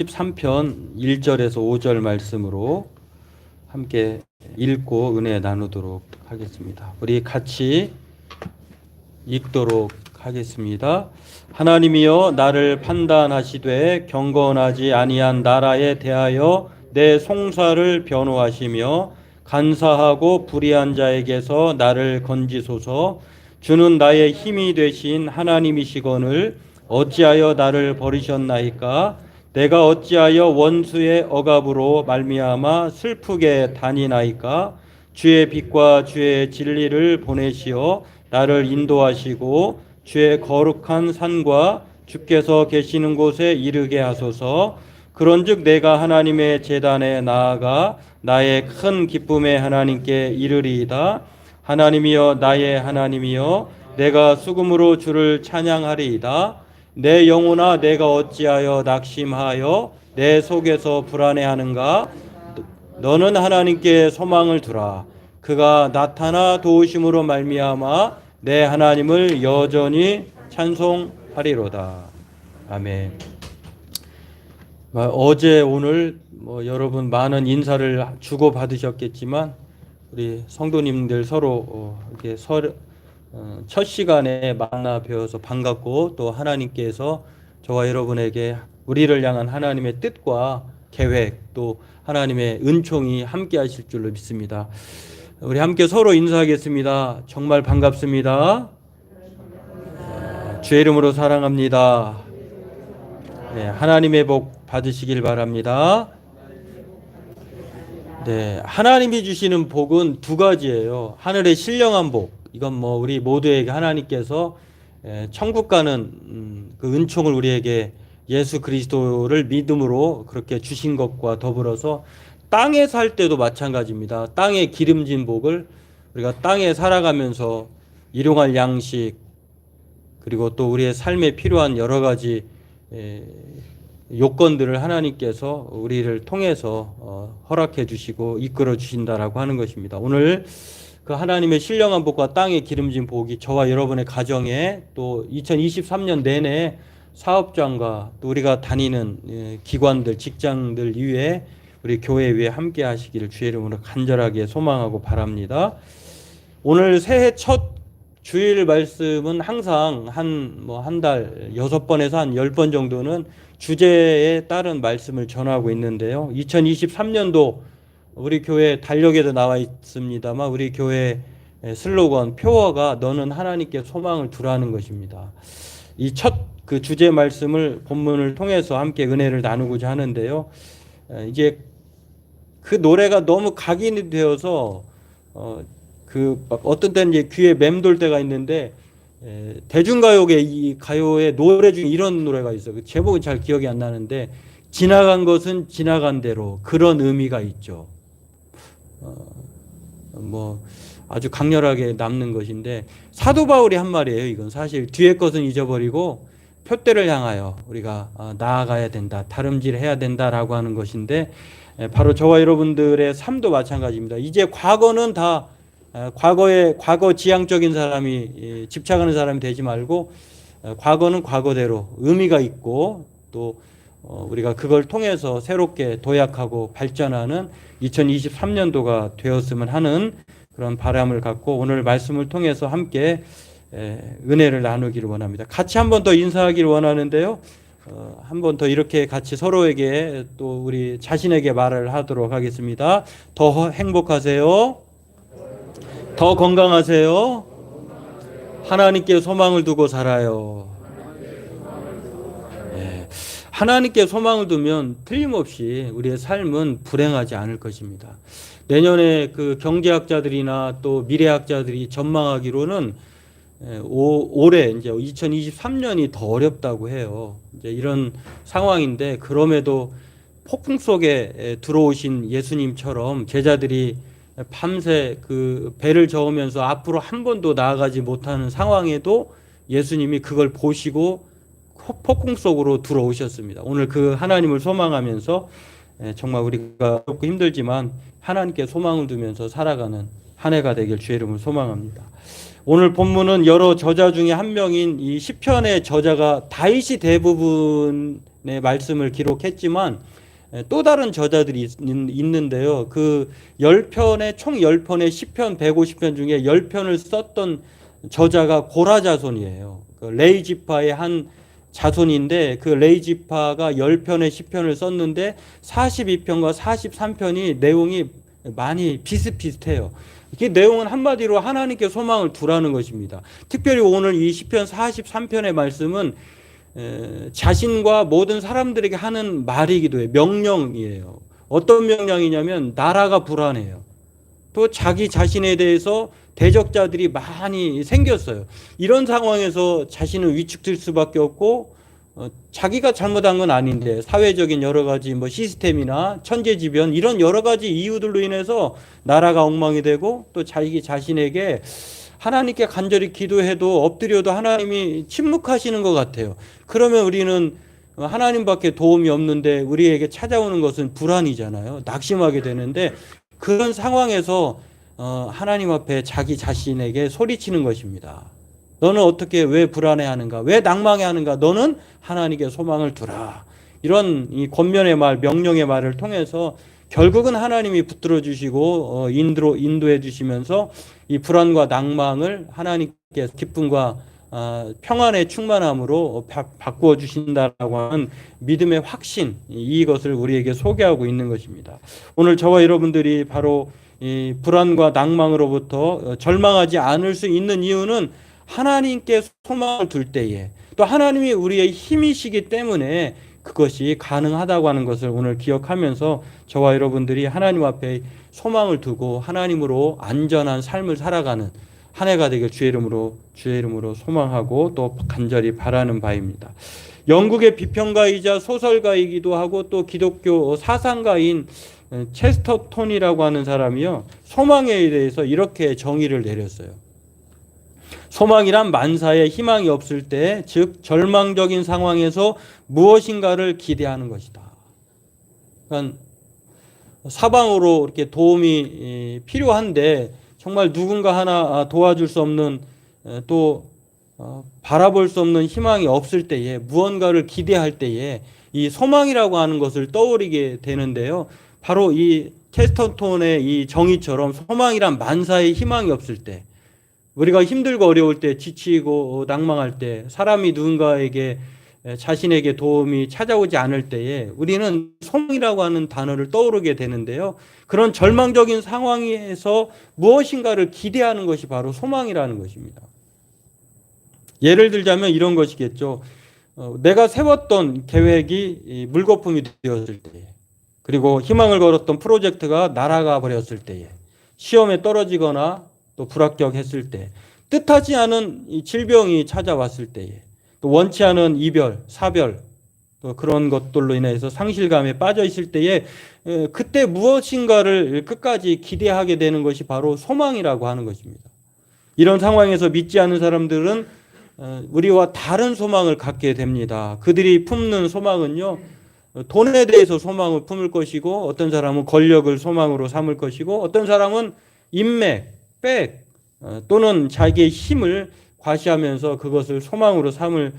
13편 1절에서 5절 말씀으로 함께 읽고 은혜 나누도록 하겠습니다. 우리 같이 읽도록 하겠습니다. 하나님이여 나를 판단하시되 경건하지 아니한 나라에 대하여 내 송사를 변호하시며 간사하고 불의한 자에게서 나를 건지소서. 주는 나의 힘이 되신 하나님이시거늘 어찌하여 나를 버리셨나이까. 내가 어찌하여 원수의 억압으로 말미암아 슬프게 다니나이까. 주의 빛과 주의 진리를 보내시어 나를 인도하시고 주의 거룩한 산과 주께서 계시는 곳에 이르게 하소서. 그런즉 내가 하나님의 제단에 나아가 나의 큰 기쁨의 하나님께 이르리이다. 하나님이여 나의 하나님이여 내가 수금으로 주를 찬양하리이다. 내 영혼아 내가 어찌하여 낙심하여 내 속에서 불안해하는가. 너는 하나님께 소망을 두라. 그가 나타나 도우심으로 말미암아 내 하나님을 여전히 찬송하리로다. 아멘. 어제 오늘 여러분 많은 인사를 주고 받으셨겠지만 우리 성도님들 서로 이렇게 첫 시간에 만나 뵈어서 반갑고, 또 하나님께서 저와 여러분에게 우리를 향한 하나님의 뜻과 계획, 또 하나님의 은총이 함께 하실 줄로 믿습니다. 우리 함께 서로 인사하겠습니다. 정말 반갑습니다. 주의 이름으로 사랑합니다. 네, 하나님의 복 받으시길 바랍니다. 네, 하나님이 주시는 복은 두 가지예요. 하늘의 신령한 복, 이건 우리 모두에게 하나님께서 천국 가는 그 은총을 우리에게 예수 그리스도를 믿음으로 그렇게 주신 것과 더불어서 땅에 살 때도 마찬가지입니다. 땅에 기름진 복을 우리가 땅에 살아가면서 일용할 양식, 그리고 또 우리의 삶에 필요한 여러 가지 요건들을 하나님께서 우리를 통해서 허락해 주시고 이끌어 주신다라고 하는 것입니다. 오늘 그 하나님의 신령한 복과 땅의 기름진 복이 저와 여러분의 가정에, 또 2023년 내내 사업장과 또 우리가 다니는 기관들, 직장들 위에, 우리 교회 위에 함께 하시기를 주의 이름으로 간절하게 소망하고 바랍니다. 오늘 새해 첫 주일 말씀은 항상 한 달 6번에서 한 10번 정도는 주제에 따른 말씀을 전하고 있는데요. 2023년도 우리 교회 달력에도 나와 있습니다만 우리 교회 슬로건, 표어가 너는 하나님께 소망을 두라는 것입니다. 이 첫 그 주제 말씀을 본문을 통해서 함께 은혜를 나누고자 하는데요. 이제 그 노래가 너무 각인이 되어서 어떤 때는 이제 귀에 맴돌 때가 있는데, 대중가요계 이 가요의 노래 중에 이런 노래가 있어요. 그 제목은 잘 기억이 안 나는데, 지나간 것은 지나간 대로, 그런 의미가 있죠. 아주 강렬하게 남는 것인데, 사도 바울이 한 말이에요. 이건 사실 뒤의 것은 잊어버리고 표대를 향하여 우리가 나아가야 된다, 다름질해야 된다라고 하는 것인데, 바로 저와 여러분들의 삶도 마찬가지입니다. 이제 과거는 다 과거 지향적인 사람이 집착하는 사람이 되지 말고, 과거는 과거대로 의미가 있고, 또 우리가 그걸 통해서 새롭게 도약하고 발전하는 2023년도가 되었으면 하는 그런 바람을 갖고 오늘 말씀을 통해서 함께 은혜를 나누기를 원합니다. 같이 한 번 더 인사하기를 원하는데요. 한 번 더 이렇게 같이 서로에게, 또 우리 자신에게 말을 하도록 하겠습니다. 더 행복하세요. 더 건강하세요. 하나님께 소망을 두고 살아요. 하나님께 소망을 두면 틀림없이 우리의 삶은 불행하지 않을 것입니다. 내년에 그 경제학자들이나 또 미래학자들이 전망하기로는 올해 이제 2023년이 더 어렵다고 해요. 이제 이런 상황인데, 그럼에도 폭풍 속에 들어오신 예수님처럼 제자들이 밤새 그 배를 저으면서 앞으로 한 번도 나아가지 못하는 상황에도 예수님이 그걸 보시고 폭풍 속으로 들어오셨습니다. 오늘 그 하나님을 소망하면서 정말 우리가 어렵고 힘들지만 하나님께 소망을 두면서 살아가는 한 해가 되길 주의 이름으로 소망합니다. 오늘 본문은 여러 저자 중에 한 명인 이 시편의 저자가 다윗이 대부분 말씀을 기록했지만 또 다른 저자들이 있는데요. 그 10편의 총 10편의 10편 150편 중에 10편을 썼던 저자가 고라 자손이에요. 그 레이지파의 한 자손인데 그 레이지파가 10편의 10편을 썼는데 42편과 43편이 내용이 많이 비슷비슷해요. 이 내용은 한마디로 하나님께 소망을 두라는 것입니다. 특별히 오늘 이 시편 43편의 말씀은 자신과 모든 사람들에게 하는 말이기도 해요. 명령이에요. 어떤 명령이냐면 나라가 불안해요. 또 자기 자신에 대해서 대적자들이 많이 생겼어요. 이런 상황에서 자신은 위축될 수밖에 없고 자기가 잘못한 건 아닌데 사회적인 여러 가지 시스템이나 천재지변 이런 여러 가지 이유들로 인해서 나라가 엉망이 되고 또 자기 자신에게 하나님께 간절히 기도해도 엎드려도 하나님이 침묵하시는 것 같아요. 그러면 우리는 하나님밖에 도움이 없는데 우리에게 찾아오는 것은 불안이잖아요. 낙심하게 되는데 그런 상황에서 하나님 앞에 자기 자신에게 소리치는 것입니다. 너는 어떻게 왜 불안해하는가? 왜 낭망해하는가? 너는 하나님께 소망을 두라. 이런 이 권면의 말, 명령의 말을 통해서 결국은 하나님이 붙들어 주시고 인도해 주시면서 이 불안과 낭망을 하나님께 기쁨과 평안의 충만함으로 바꾸어 주신다라고 하는 믿음의 확신, 이것을 우리에게 소개하고 있는 것입니다. 오늘 저와 여러분들이 바로 이 불안과 낭망으로부터 절망하지 않을 수 있는 이유는 하나님께 소망을 둘 때에 또 하나님이 우리의 힘이시기 때문에 그것이 가능하다고 하는 것을 오늘 기억하면서 저와 여러분들이 하나님 앞에 소망을 두고 하나님으로 안전한 삶을 살아가는 한 해가 되길 주의 이름으로 소망하고 또 간절히 바라는 바입니다. 영국의 비평가이자 소설가이기도 하고 또 기독교 사상가인 체스터톤이라고 하는 사람이요, 소망에 대해서 이렇게 정의를 내렸어요. 소망이란 만사에 희망이 없을 때, 즉 절망적인 상황에서 무엇인가를 기대하는 것이다. 그러니까 사방으로 이렇게 도움이 필요한데 정말 누군가 하나 도와줄 수 없는, 또 바라볼 수 없는 희망이 없을 때에, 무언가를 기대할 때에 이 소망이라고 하는 것을 떠올리게 되는데요. 바로 이 체스터톤의 이 정의처럼 소망이란 만사에 희망이 없을 때, 우리가 힘들고 어려울 때, 지치고 낭망할 때, 사람이 누군가에게 자신에게 도움이 찾아오지 않을 때에 우리는 소망이라고 하는 단어를 떠오르게 되는데요. 그런 절망적인 상황에서 무엇인가를 기대하는 것이 바로 소망이라는 것입니다. 예를 들자면 이런 것이겠죠. 내가 세웠던 계획이 물거품이 되었을 때에, 그리고 희망을 걸었던 프로젝트가 날아가 버렸을 때에, 시험에 떨어지거나 또 불합격했을 때, 뜻하지 않은 이 질병이 찾아왔을 때에, 또 원치 않은 이별, 사별, 또 그런 것들로 인해서 상실감에 빠져 있을 때에 그때 무엇인가를 끝까지 기대하게 되는 것이 바로 소망이라고 하는 것입니다. 이런 상황에서 믿지 않는 사람들은 우리와 다른 소망을 갖게 됩니다. 그들이 품는 소망은요, 돈에 대해서 소망을 품을 것이고, 어떤 사람은 권력을 소망으로 삼을 것이고, 어떤 사람은 인맥, 백, 또는 자기의 힘을 과시하면서 그것을 소망으로 삼을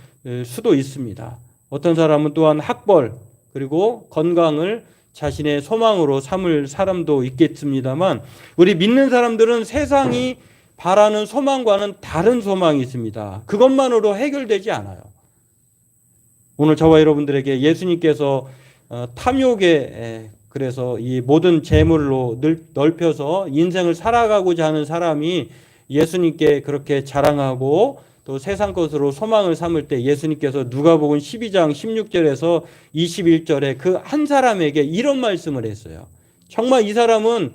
수도 있습니다. 어떤 사람은 또한 학벌 그리고 건강을 자신의 소망으로 삼을 사람도 있겠습니다만, 우리 믿는 사람들은 세상이 바라는 소망과는 다른 소망이 있습니다. 그것만으로 해결되지 않아요. 오늘 저와 여러분들에게 예수님께서 탐욕에, 그래서 이 모든 재물로 넓혀서 인생을 살아가고자 하는 사람이 예수님께 그렇게 자랑하고 또 세상 것으로 소망을 삼을 때, 예수님께서 누가복음 12장 16절에서 21절에 그 한 사람에게 이런 말씀을 했어요. 정말 이 사람은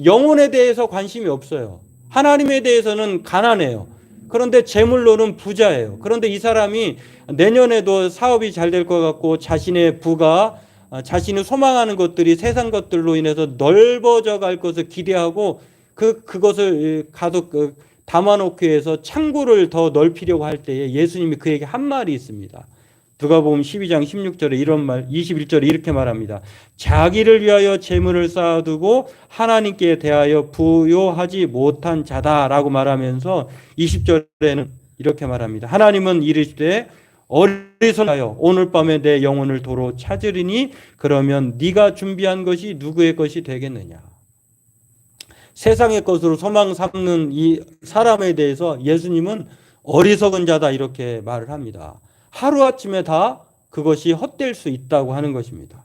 영혼에 대해서 관심이 없어요. 하나님에 대해서는 가난해요. 그런데 재물로는 부자예요. 그런데 이 사람이 내년에도 사업이 잘 될 것 같고, 자신의 부가, 자신이 소망하는 것들이 세상 것들로 인해서 넓어져 갈 것을 기대하고 그것을 가득 담아놓기 위해서 창고를 더 넓히려고 할 때에 예수님이 그에게 한 말이 있습니다. 누가복음 12장 16절에 이런 말, 21절에 이렇게 말합니다. 자기를 위하여 재물을 쌓아두고 하나님께 대하여 부요하지 못한 자다라고 말하면서 20절에는 이렇게 말합니다. 하나님은 이르시되 어리석어요. 오늘 밤에 내 영혼을 도로 찾으리니 그러면 네가 준비한 것이 누구의 것이 되겠느냐. 세상의 것으로 소망 삼는 이 사람에 대해서 예수님은 어리석은 자다 이렇게 말을 합니다. 하루아침에 다 그것이 헛될 수 있다고 하는 것입니다.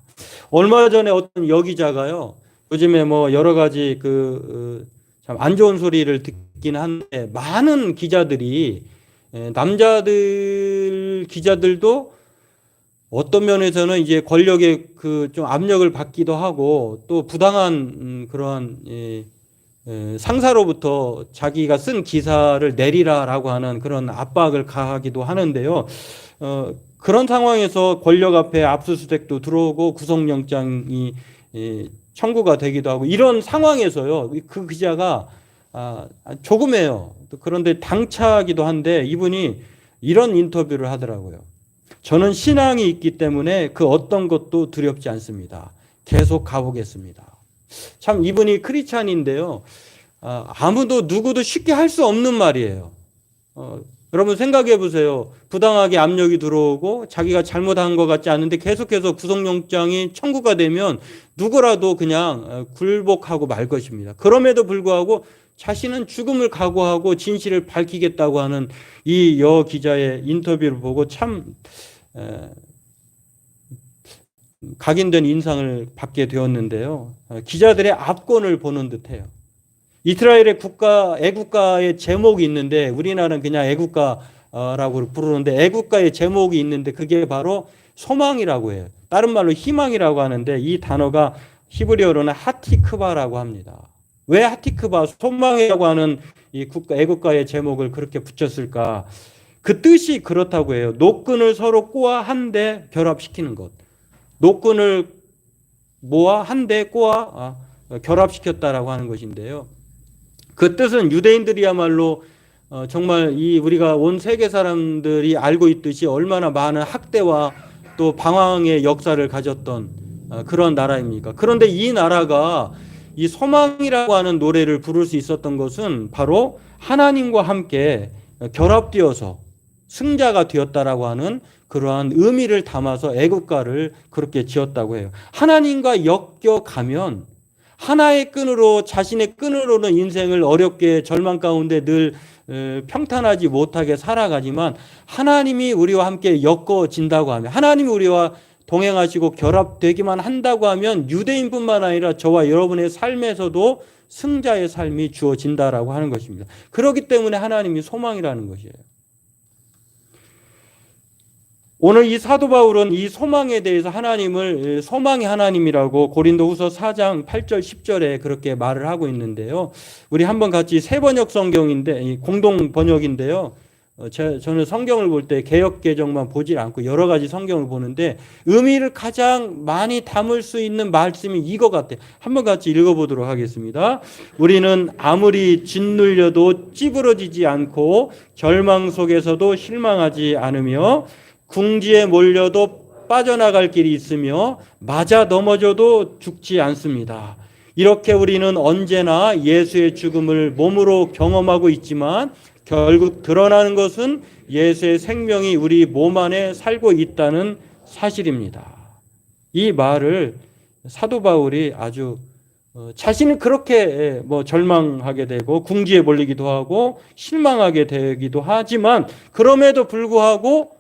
얼마 전에 어떤 여기자가요. 요즘에 뭐 여러 가지 참 안 좋은 소리를 듣긴 한데 많은 기자들이 남자들 기자들도 어떤 면에서는 이제 권력의 좀 압력을 받기도 하고 또 부당한 그러한 상사로부터 자기가 쓴 기사를 내리라라고 하는 그런 압박을 가하기도 하는데요. 그런 상황에서 권력 앞에 압수수색도 들어오고 구속영장이 청구가 되기도 하고 이런 상황에서요. 그 기자가 조금해요. 그런데 당차기도 한데 이분이 이런 인터뷰를 하더라고요. 저는 신앙이 있기 때문에 그 어떤 것도 두렵지 않습니다. 계속 가보겠습니다. 참 이분이 크리스찬인데요. 아무도 누구도 쉽게 할 수 없는 말이에요. 여러분 생각해 보세요. 부당하게 압력이 들어오고 자기가 잘못한 것 같지 않은데 계속해서 구속영장이 청구가 되면 누구라도 그냥 굴복하고 말 것입니다. 그럼에도 불구하고 자신은 죽음을 각오하고 진실을 밝히겠다고 하는 이 여 기자의 인터뷰를 보고 참 각인된 인상을 받게 되었는데요. 기자들의 압권을 보는 듯해요. 이스라엘의 애국가의 제목이 있는데 우리나라는 그냥 애국가라고 부르는데 애국가의 제목이 있는데 그게 바로 소망이라고 해요. 다른 말로 희망이라고 하는데 이 단어가 히브리어로는 하티크바라고 합니다. 왜 하티크바 소망이라고 하는 이 애국가의 제목을 그렇게 붙였을까? 그 뜻이 그렇다고 해요. 노끈을 서로 꼬아 한데 결합시키는 것. 노끈을 모아 한데 꼬아 결합시켰다라고 하는 것인데요. 그 뜻은 유대인들이야말로 정말 우리가 온 세계 사람들이 알고 있듯이 얼마나 많은 학대와 또 방황의 역사를 가졌던 그런 나라입니까? 그런데 이 나라가 이 소망이라고 하는 노래를 부를 수 있었던 것은 바로 하나님과 함께 결합되어서 승자가 되었다라고 하는 그러한 의미를 담아서 애국가를 그렇게 지었다고 해요. 하나님과 엮여가면 하나의 끈으로 자신의 끈으로는 인생을 어렵게 절망 가운데 늘 평탄하지 못하게 살아가지만 하나님이 우리와 함께 엮어진다고 하면 하나님이 우리와 동행하시고 결합되기만 한다고 하면 유대인뿐만 아니라 저와 여러분의 삶에서도 승자의 삶이 주어진다라고 하는 것입니다. 그렇기 때문에 하나님이 소망이라는 것이에요. 오늘 이 사도 바울은 이 소망에 대해서 하나님을 소망의 하나님이라고 고린도후서 4장 8절 10절에 그렇게 말을 하고 있는데요. 우리 한번 같이 새 번역 성경인데 공동 번역인데요. 저는 성경을 볼 때 개역 개정만 보질 않고 여러 가지 성경을 보는데 의미를 가장 많이 담을 수 있는 말씀이 이거 같아요. 한번 같이 읽어보도록 하겠습니다. 우리는 아무리 짓눌려도 찌부러지지 않고 절망 속에서도 실망하지 않으며 궁지에 몰려도 빠져나갈 길이 있으며 맞아 넘어져도 죽지 않습니다. 이렇게 우리는 언제나 예수의 죽음을 몸으로 경험하고 있지만 결국 드러나는 것은 예수의 생명이 우리 몸 안에 살고 있다는 사실입니다. 이 말을 사도 바울이 아주 자신은 그렇게 절망하게 되고 궁지에 몰리기도 하고 실망하게 되기도 하지만 그럼에도 불구하고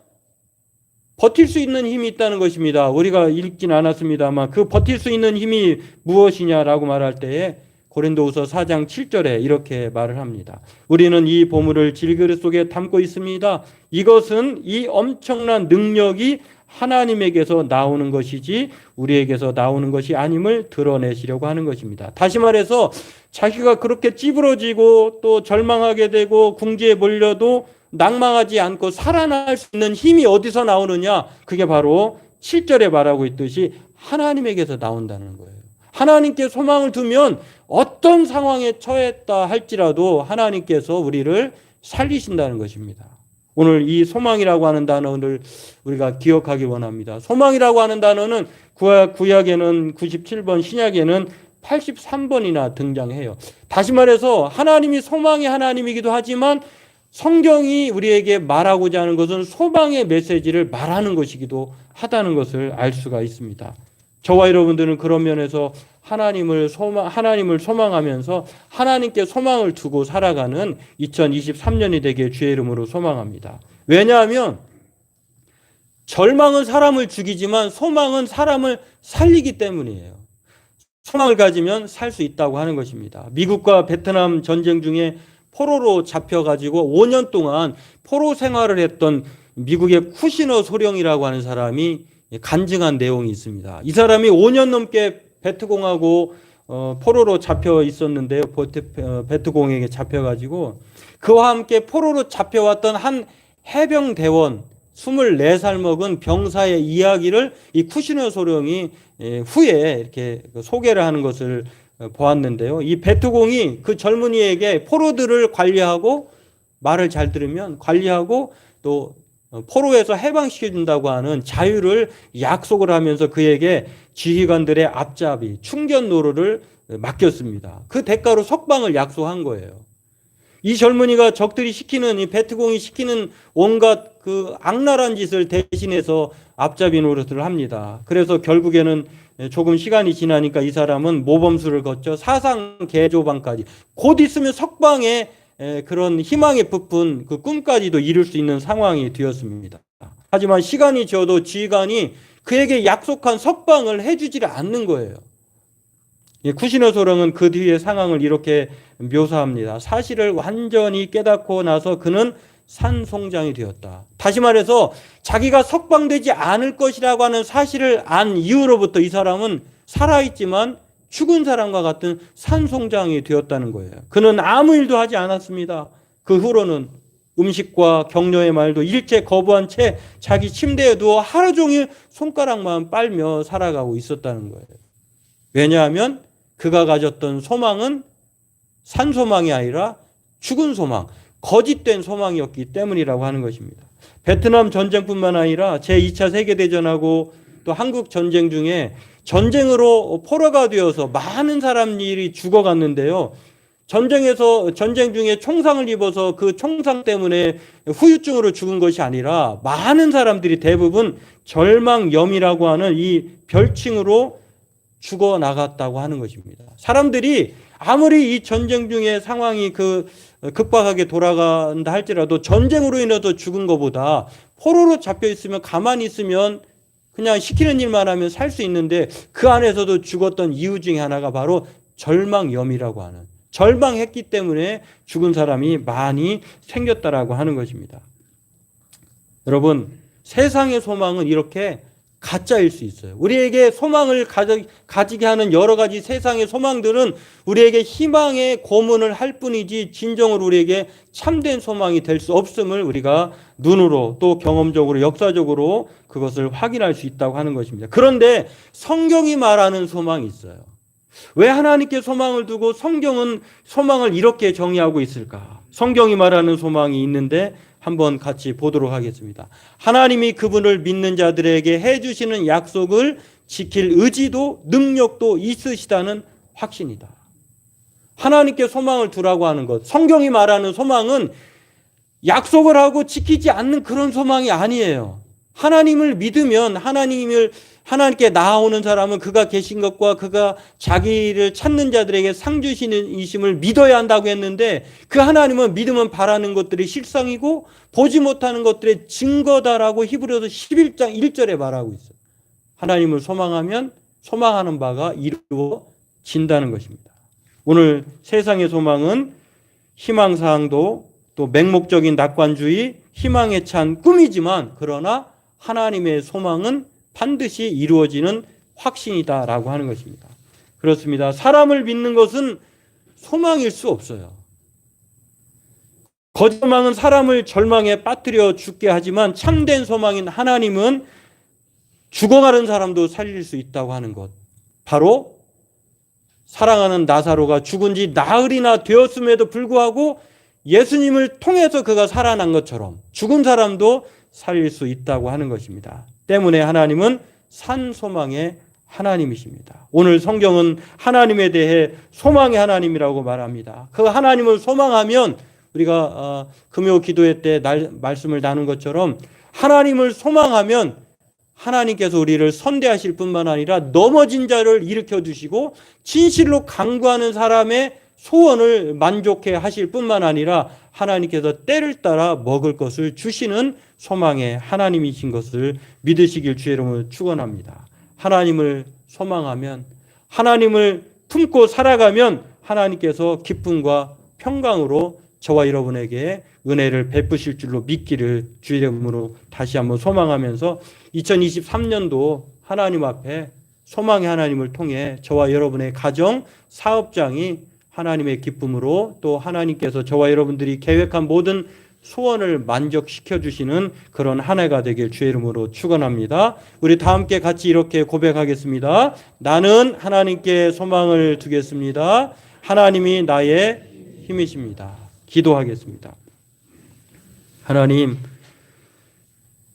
버틸 수 있는 힘이 있다는 것입니다. 우리가 읽진 않았습니다만 그 버틸 수 있는 힘이 무엇이냐라고 말할 때에 고린도후서 4장 7절에 이렇게 말을 합니다. 우리는 이 보물을 질그릇 속에 담고 있습니다. 이것은 이 엄청난 능력이 하나님에게서 나오는 것이지 우리에게서 나오는 것이 아님을 드러내시려고 하는 것입니다. 다시 말해서 자기가 그렇게 찌부러지고 또 절망하게 되고 궁지에 몰려도 낭망하지 않고 살아날 수 있는 힘이 어디서 나오느냐? 그게 바로 7절에 말하고 있듯이 하나님에게서 나온다는 거예요. 하나님께 소망을 두면 어떤 상황에 처했다 할지라도 하나님께서 우리를 살리신다는 것입니다. 오늘 이 소망이라고 하는 단어를 우리가 기억하기 원합니다. 소망이라고 하는 단어는 구약에는 97번, 신약에는 83번이나 등장해요. 다시 말해서 하나님이 소망의 하나님이기도 하지만 성경이 우리에게 말하고자 하는 것은 소망의 메시지를 말하는 것이기도 하다는 것을 알 수가 있습니다. 저와 여러분들은 그런 면에서 하나님을 소망하면서 하나님께 소망을 두고 살아가는 2023년이 되게 주의 이름으로 소망합니다. 왜냐하면 절망은 사람을 죽이지만 소망은 사람을 살리기 때문이에요. 소망을 가지면 살 수 있다고 하는 것입니다. 미국과 베트남 전쟁 중에 포로로 잡혀가지고 5년 동안 포로 생활을 했던 미국의 쿠시너 소령이라고 하는 사람이 간증한 내용이 있습니다. 이 사람이 5년 넘게 베트공하고 포로로 잡혀 있었는데요. 베트공에게 잡혀가지고 그와 함께 포로로 잡혀왔던 한 해병대원 24살 먹은 병사의 이야기를 이 쿠시너 소령이 후에 이렇게 소개를 하는 것을 보았는데요. 이 베트공이 그 젊은이에게 포로들을 관리하고 말을 잘 들으면 관리하고 또 포로에서 해방시켜준다고 하는 자유를 약속을 하면서 그에게 지휘관들의 앞잡이, 충견 노릇을 맡겼습니다. 그 대가로 석방을 약속한 거예요. 이 젊은이가 적들이 시키는, 이 베트공이 시키는 온갖 그 악랄한 짓을 대신해서 앞잡이 노릇을 합니다. 그래서 결국에는 조금 시간이 지나니까 이 사람은 모범수를 거쳐 사상 개조반까지 곧 있으면 석방의 그런 희망에 부푼 그 꿈까지도 이룰 수 있는 상황이 되었습니다. 하지만 시간이 지어도 지휘관이 그에게 약속한 석방을 해주지를 않는 거예요. 쿠시너 소령은 그 뒤의 상황을 이렇게 묘사합니다. 사실을 완전히 깨닫고 나서 그는 산송장이 되었다. 다시 말해서 자기가 석방되지 않을 것이라고 하는 사실을 안 이후로부터 이 사람은 살아있지만 죽은 사람과 같은 산송장이 되었다는 거예요. 그는 아무 일도 하지 않았습니다. 그 후로는 음식과 격려의 말도 일체 거부한 채 자기 침대에 누워 하루 종일 손가락만 빨며 살아가고 있었다는 거예요. 왜냐하면 그가 가졌던 소망은 산소망이 아니라 죽은 소망, 거짓된 소망이었기 때문이라고 하는 것입니다. 베트남 전쟁뿐만 아니라 제2차 세계대전하고 또 한국 전쟁 중에 전쟁으로 포로가 되어서 많은 사람들이 죽어갔는데요. 전쟁 중에 총상을 입어서 그 총상 때문에 후유증으로 죽은 것이 아니라 많은 사람들이 대부분 절망염이라고 하는 이 별칭으로 죽어나갔다고 하는 것입니다. 사람들이 아무리 이 전쟁 중에 상황이 급박하게 돌아간다 할지라도 전쟁으로 인해서 죽은 것보다 포로로 잡혀 있으면 가만히 있으면 그냥 시키는 일만 하면 살 수 있는데 그 안에서도 죽었던 이유 중에 하나가 바로 절망염이라고 하는, 절망했기 때문에 죽은 사람이 많이 생겼다라고 하는 것입니다. 여러분, 세상의 소망은 이렇게 가짜일 수 있어요. 우리에게 소망을 가지게 하는 여러 가지 세상의 소망들은 우리에게 희망의 고문을 할 뿐이지 진정으로 우리에게 참된 소망이 될 수 없음을 우리가 눈으로 또 경험적으로 역사적으로 그것을 확인할 수 있다고 하는 것입니다. 그런데 성경이 말하는 소망이 있어요. 왜 하나님께 소망을 두고 성경은 소망을 이렇게 정의하고 있을까? 성경이 말하는 소망이 있는데 한번 같이 보도록 하겠습니다. 하나님이 그분을 믿는 자들에게 해주시는 약속을 지킬 의지도 능력도 있으시다는 확신이다. 하나님께 소망을 두라고 하는 것. 성경이 말하는 소망은 약속을 하고 지키지 않는 그런 소망이 아니에요. 하나님을 믿으면 하나님께 나아오는 사람은 그가 계신 것과 그가 자기를 찾는 자들에게 상 주시는 이심을 믿어야 한다고 했는데 그 하나님은 믿으면 바라는 것들이 실상이고 보지 못하는 것들의 증거다라고 히브리서 11장 1절에 말하고 있어요. 하나님을 소망하면 소망하는 바가 이루어진다는 것입니다. 오늘 세상의 소망은 희망사항도 또 맹목적인 낙관주의, 희망에 찬 꿈이지만 그러나 하나님의 소망은 반드시 이루어지는 확신이다라고 하는 것입니다. 그렇습니다. 사람을 믿는 것은 소망일 수 없어요. 거짓 소망은 사람을 절망에 빠뜨려 죽게 하지만 참된 소망인 하나님은 죽어가는 사람도 살릴 수 있다고 하는 것. 바로 사랑하는 나사로가 죽은 지 나흘이나 되었음에도 불구하고 예수님을 통해서 그가 살아난 것처럼 죽은 사람도 살릴 수 있다고 하는 것입니다. 때문에 하나님은 산소망의 하나님이십니다. 오늘 성경은 하나님에 대해 소망의 하나님이라고 말합니다. 그 하나님을 소망하면 우리가 금요 기도회 때 말씀을 나눈 것처럼 하나님을 소망하면 하나님께서 우리를 선대하실 뿐만 아니라 넘어진 자를 일으켜 주시고 진실로 간구하는 사람의 소원을 만족해 하실 뿐만 아니라 하나님께서 때를 따라 먹을 것을 주시는 소망의 하나님이신 것을 믿으시길 주의 이름으로 축원합니다. 하나님을 소망하면, 하나님을 품고 살아가면 하나님께서 기쁨과 평강으로 저와 여러분에게 은혜를 베푸실 줄로 믿기를 주의 이름으로 다시 한번 소망하면서 2023년도 하나님 앞에 소망의 하나님을 통해 저와 여러분의 가정, 사업장이 하나님의 기쁨으로 또 하나님께서 저와 여러분들이 계획한 모든 소원을 만족시켜 주시는 그런 한 해가 되길 주의 이름으로 축원합니다. 우리 다 함께 같이 이렇게 고백하겠습니다. 나는 하나님께 소망을 두겠습니다. 하나님이 나의 힘이십니다. 기도하겠습니다. 하나님,